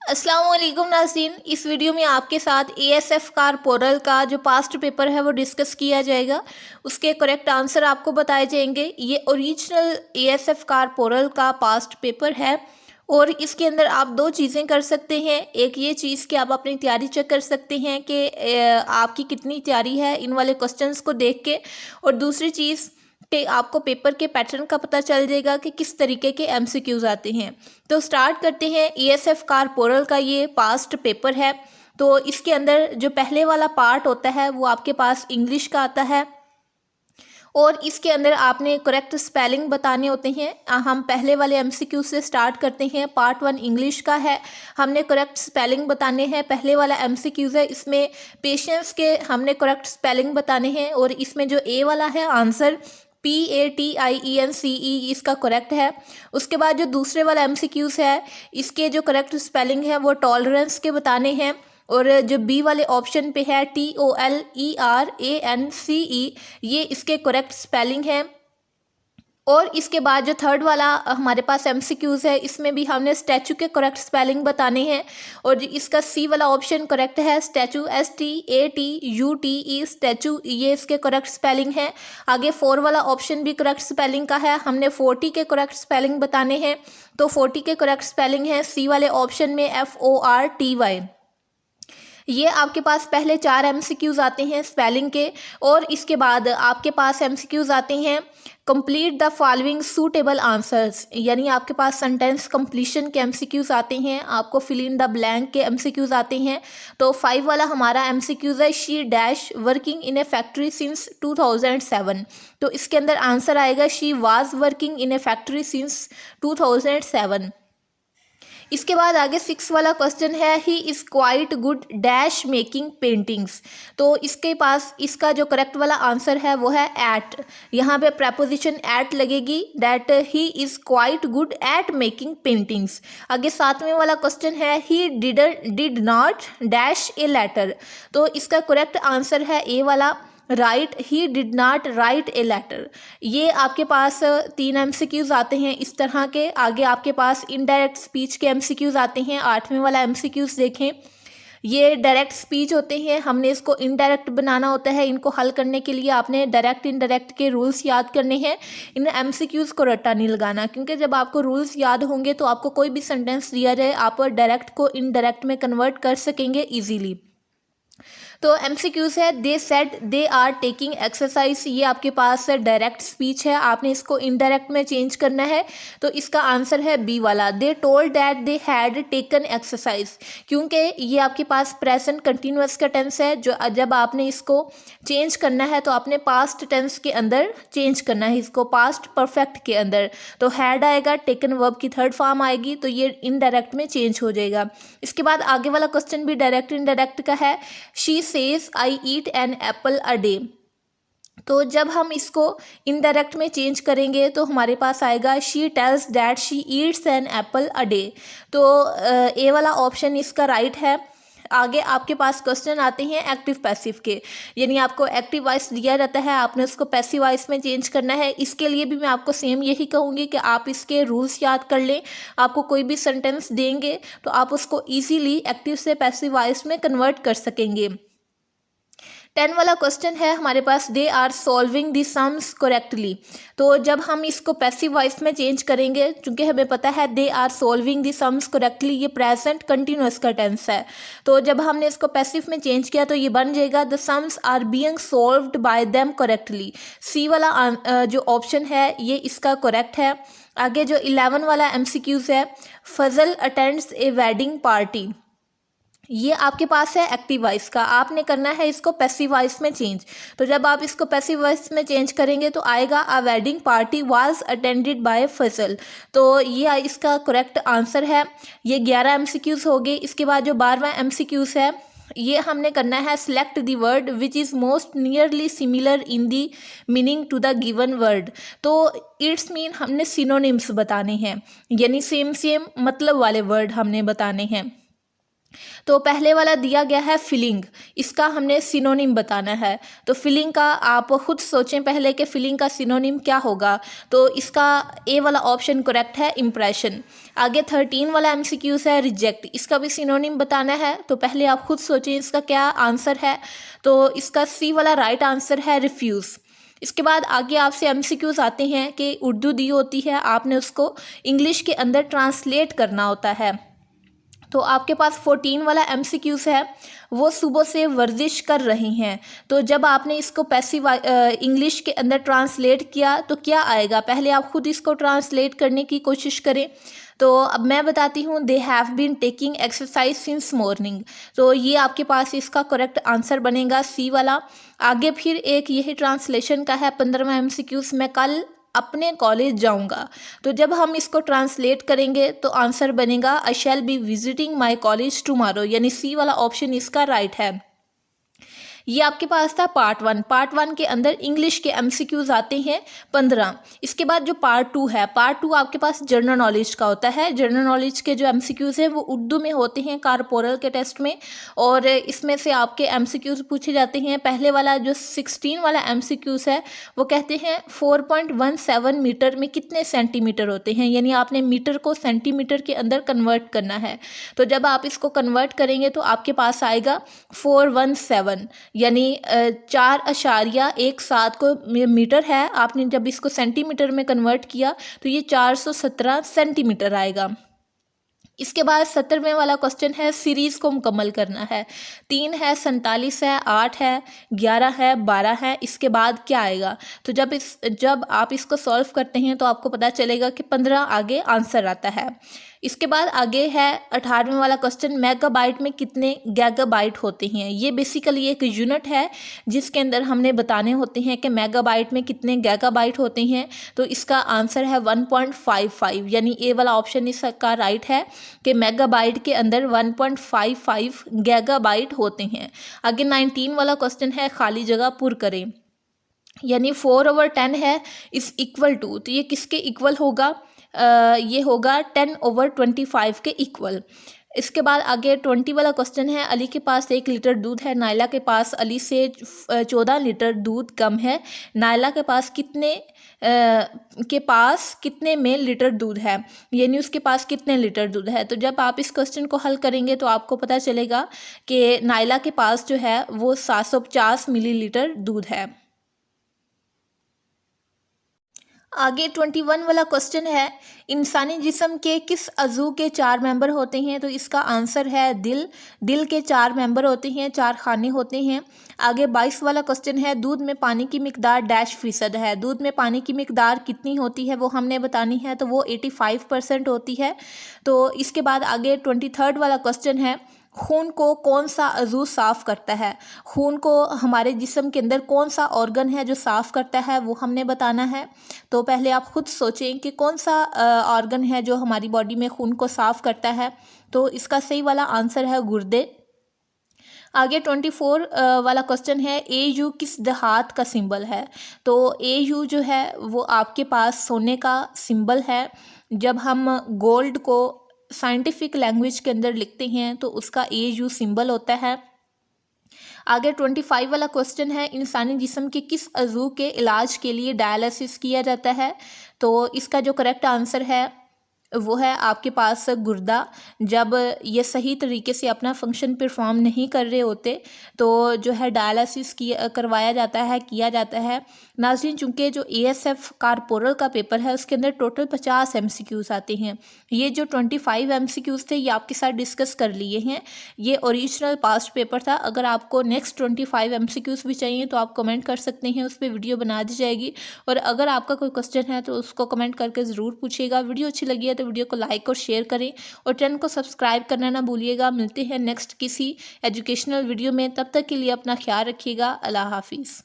अस्सलाम वालेकुम नाज़रीन, इस वीडियो में आपके साथ एएसएफ कार पोरल का जो पास्ट पेपर है वो डिस्कस किया जाएगा। उसके करेक्ट आंसर आपको बताए जाएंगे। ये ओरिजिनल एएसएफ कार पोरल का पास्ट पेपर है और इसके अंदर आप दो चीज़ें कर सकते हैं। एक ये चीज़ कि आप अपनी तैयारी चेक कर सकते हैं कि आपकी कितनी तैयारी है इन वाले क्वेश्चंस को देख के, और दूसरी चीज़ कि आपको पेपर के पैटर्न का पता चल जाएगा कि किस तरीके के एमसीक्यूज आते हैं। तो स्टार्ट करते हैं। ईएसएफ कार पोरल का ये पास्ट पेपर है। तो इसके अंदर जो पहले वाला पार्ट होता है वो आपके पास इंग्लिश का आता है और इसके अंदर आपने करेक्ट स्पेलिंग बताने होते हैं। हम पहले वाले एमसीक्यू से स्टार्ट करते हैं। पार्ट 1 इंग्लिश का है, हमने करेक्ट स्पेलिंग बताने हैं। पहले वाला एमसीक्यूज है, इसमें पेशेंस के हमने करेक्ट स्पेलिंग बताने हैं और इसमें जो ए वाला है आंसर PATIENCE इसका करेक्ट है। उसके बाद जो दूसरे वाला एमसीक्यूज है इसके जो करेक्ट स्पेलिंग है वो टॉलरेंस के बताने हैं और जो बी वाले ऑप्शन पे है TOLERANCE ये इसके करेक्ट स्पेलिंग है। और इसके बाद जो थर्ड वाला हमारे पास एमसीक्यूज है इसमें भी हमने स्टैचू के करेक्ट स्पेलिंग बताने हैं और जो इसका सी वाला ऑप्शन करेक्ट है, स्टैचू STATUTE स्टैचू, ये इसके करेक्ट स्पेलिंग है। आगे 4 वाला ऑप्शन भी करेक्ट स्पेलिंग का है, हमने 40 के करेक्ट स्पेलिंग बताने हैं। तो 40 के करेक्ट स्पेलिंग है सी वाले ऑप्शन में FORTY। ये आपके पास पहले 4 एमसीक्यूज आते हैं स्पेलिंग के और इसके बाद आपके पास एमसीक्यूज आते हैं complete the following suitable answers, यानी आपके पास सेंटेंस कंप्लीशन के एमसीक्यूज आते हैं, आपको फिल इन द ब्लैंक के एमसीक्यूज आते हैं। तो 5 वाला हमारा एमसीक्यूज है she dash working in A factory since 2007। तो इसके अंदर आंसर आएगा she was working in A factory since 2007। इसके बाद आगे 6 वाला क्वेश्चन है ही is quite good dash making paintings. तो इसके पास इसका जो करेक्ट वाला आंसर है वो है एट। यहाँ पे प्रपोजिशन एट लगेगी, that he is quite good at making paintings. आगे 7वें वाला क्वेश्चन है he did not dash a letter. तो इसका करेक्ट आंसर है ए वाला, right he did not write a letter. ये आपके पास 3 एमसीक्यूज आते हैं इस तरह के। आगे आपके पास इनडायरेक्ट स्पीच के एमसीक्यूज आते हैं। 8वें वाला एमसीक्यूज देखें, ये डायरेक्ट स्पीच होते हैं, हमने इसको इनडायरेक्ट बनाना होता है। इनको हल करने के लिए आपने डायरेक्ट इनडायरेक्ट के रूल्स याद करने हैं। इन एमसीक्यूज को रट्टा नहीं लगाना, क्योंकि जब आपको रूल्स याद होंगे तो आपको कोई भी सेंटेंस दिया जाए आप डायरेक्ट को इनडायरेक्ट में कन्वर्ट कर सकेंगे ईजीली। तो एमसीक्यूज है they said they are taking exercise, ये आपके पास डायरेक्ट स्पीच है, आपने इसको इनडायरेक्ट में चेंज करना है। तो इसका आंसर है बी वाला, they told that they had taken exercise, क्योंकि ये आपके पास प्रेजेंट कंटिन्यूअस का टेंस है। जो जब आपने इसको चेंज करना है तो आपने पास्ट टेंस के अंदर चेंज करना है इसको, पास्ट परफेक्ट के अंदर। तो हैड आएगा, टेकन वर्ब की थर्ड फॉर्म आएगी, तो ये इनडायरेक्ट में चेंज हो जाएगा। इसके बाद आगे वाला क्वेश्चन भी डायरेक्ट इनडायरेक्ट का है, she says I eat an apple a day. तो जब हम इसको इनडायरेक्ट में चेंज करेंगे तो हमारे पास आएगा she tells that she eats an apple a day. तो ए वाला ऑप्शन इसका राइट है। आगे आपके पास क्वेश्चन आते हैं एक्टिव पैसिव के, यानी आपको एक्टिव वॉइस दिया जाता है, आपने उसको पैसिव वॉइस में चेंज करना है। इसके लिए भी मैं आपको सेम यही कहूँगी कि आप इसके रूल्स याद कर लें। आपको कोई भी सेंटेंस देंगे तो आप उसको इजीली एक्टिव से पैसिव वॉइस में कन्वर्ट कर सकेंगे। 10 वाला क्वेश्चन है हमारे पास, they are solving the sums correctly. तो जब हम इसको पैसिव वॉइस में चेंज करेंगे, क्योंकि हमें पता है they are solving the sums correctly ये प्रेजेंट कंटिन्यूअस का टेंस है, तो जब हमने इसको पैसिव में चेंज किया तो ये बन जाएगा the sums are being solved by them correctly. C वाला जो ऑप्शन है ये इसका करेक्ट है। आगे जो 11 वाला एमसीक्यूज है, फजल अटेंड्स ए वेडिंग पार्टी, ये आपके पास है एक्टिव वॉइस का, आपने करना है इसको पैसिव वॉइस में चेंज। तो जब आप इसको पैसिव वॉइस में चेंज करेंगे तो आएगा a wedding party was attended by Fazal. तो ये इसका करेक्ट आंसर है। ये 11 एमसीक्यूज हो गए। इसके बाद जो 12वां एमसीक्यूज है ये हमने करना है select the word which is most nearly similar in the meaning to the given word. तो इट्स मीन हमने सिनोनिम्स बताने हैं, यानी सेम सेम मतलब वाले वर्ड हमने बताने हैं। तो पहले वाला दिया गया है फिलिंग, इसका हमने सिनोनिम बताना है। तो फिलिंग का आप खुद सोचें पहले कि फिलिंग का सिनोनिम क्या होगा। तो इसका ए वाला ऑप्शन करेक्ट है, इम्प्रेशन। आगे 13 वाला एमसीक्यूज है रिजेक्ट, इसका भी सिनोनिम बताना है। तो पहले आप खुद सोचें इसका क्या आंसर है। तो इसका सी वाला राइट आंसर है रिफ्यूज़। इसके बाद आगे आपसे एमसीक्यूज आते हैं कि उर्दू दी होती है, आपने उसको इंग्लिश के अंदर ट्रांसलेट करना होता है। तो आपके पास 14 वाला एमसीक्यूज है, वो सुबह से वर्जिश कर रही हैं। तो जब आपने इसको पैसिव इंग्लिश के अंदर ट्रांसलेट किया तो क्या आएगा, पहले आप खुद इसको ट्रांसलेट करने की कोशिश करें। तो अब मैं बताती हूँ, they have been taking exercise since morning. तो ये आपके पास इसका करेक्ट आंसर बनेगा सी वाला। आगे फिर एक यही ट्रांसलेशन का है 15वां एमसीक्यूज, मैं कल अपने कॉलेज जाऊंगा। तो जब हम इसको ट्रांसलेट करेंगे तो आंसर बनेगा I shall be visiting my college tomorrow, यानी सी वाला ऑप्शन इसका राइट है। ये आपके पास था पार्ट 1। पार्ट 1 के अंदर इंग्लिश के एमसीक्यूज आते हैं 15। इसके बाद जो पार्ट 2 है, पार्ट 2 आपके पास जनरल नॉलेज का होता है। जनरल नॉलेज के जो एमसीक्यूज है वो उर्दू में होते हैं कारपोरल के टेस्ट में, और इसमें से आपके एमसीक्यूज पूछे जाते हैं। पहले वाला जो 16 वाला एमसीक्यूज है वो कहते हैं 4.17 मीटर में कितने सेंटीमीटर होते हैं, यानी आपने मीटर को सेंटीमीटर के अंदर कन्वर्ट करना है। तो जब आप इसको कन्वर्ट करेंगे तो आपके पास आएगा 417, यानी 4.17 को मीटर है, आपने जब इसको सेंटीमीटर में कन्वर्ट किया तो ये 417 सेंटीमीटर आएगा। इसके बाद 17वें वाला क्वेश्चन है, सीरीज को मुकम्मल करना है। 3 है, 47 है, 8 है, 11 है, 12 है, इसके बाद क्या आएगा। तो जब आप इसको सॉल्व करते हैं तो आपको पता चलेगा कि 15 आगे आंसर आता है। इसके बाद आगे है 18वें वाला क्वेश्चन, मेगाबाइट में कितने गैगाबाइट होते हैं। ये बेसिकली एक यूनिट है जिसके अंदर हमने बताने होते हैं कि मेगाबाइट में कितने गैगाबाइट होते हैं। तो इसका आंसर है 1.55, यानी ए वाला ऑप्शन इसका राइट है कि मेगाबाइट के अंदर 1.55 गैगाबाइट होते हैं। आगे 19 वाला क्वेश्चन है, खाली जगह पुर करें, यानी 4/10 है इस इक्वल टू, तो ये किसके इक्वल होगा, ये होगा 10/25 के इक्वल। इसके बाद आगे 20 वाला क्वेश्चन है, अली के पास 1 लीटर दूध है, नायला के पास अली से 14 लीटर दूध कम है, नायला के पास कितने में लीटर दूध है, यानी उसके पास कितने लीटर दूध है। तो जब आप इस क्वेश्चन को हल करेंगे तो आपको पता चलेगा कि नायला के पास जो है वो 750 मिलीलीटर दूध है। आगे 21 वाला क्वेश्चन है, इंसानी जिस्म के किस अज़ू के 4 मेंबर होते हैं। तो इसका आंसर है दिल। दिल के 4 मेंबर होते हैं, 4 खाने होते हैं। आगे 22 वाला क्वेश्चन है, दूध में पानी की मिकदार -% है। दूध में पानी की मिकदार कितनी होती है वो हमने बतानी है, तो वो 85% होती है। तो इसके बाद आगे 23 वाला क्वेश्चन है, खून को कौन सा अज़ू साफ़ करता है। खून को हमारे जिस्म के अंदर कौन सा ऑर्गन है जो साफ़ करता है वो हमने बताना है। तो पहले आप खुद सोचें कि कौन सा ऑर्गन है जो हमारी बॉडी में खून को साफ़ करता है। तो इसका सही वाला आंसर है गुर्दे। आगे 24 वाला क्वेश्चन है, AU किस देहात का सिंबल है। तो AU जो है वो आपके पास सोने का सिंबल है। जब हम गोल्ड को साइंटिफिक लैंग्वेज के अंदर लिखते हैं तो उसका AU सिंबल होता है। आगे 25 वाला क्वेश्चन है, इंसानी जिस्म के किस अज़ू के इलाज के लिए डायलिसिस किया जाता है। तो इसका जो करेक्ट आंसर है वो है आपके पास गुर्दा। जब ये सही तरीके से अपना फंक्शन परफॉर्म नहीं कर रहे होते तो जो है डायलिसिस किया जाता है। नाज़रीन, चूँकि जो ASF कारपोरल का पेपर है उसके अंदर टोटल 50 MCQs आते हैं। ये जो 25 MCQs थे ये आपके साथ डिस्कस कर लिए हैं। ये ओरिजिनल पास्ट पेपर था। अगर आपको नेक्स्ट 25 MCQs भी चाहिए तो आप कमेंट कर सकते हैं, उस पर वीडियो बना दी जाएगी। और अगर आपका कोई क्वेश्चन है तो उसको कमेंट करके ज़रूर पूछिएगा। वीडियो अच्छी लगी है तो वीडियो को लाइक और शेयर करें और चैनल को सब्सक्राइब करना ना भूलिएगा। मिलते हैं नेक्स्ट किसी एजुकेशनल वीडियो में, तब तक के लिए अपना ख्याल रखिएगा। अल्लाह हाफिज़।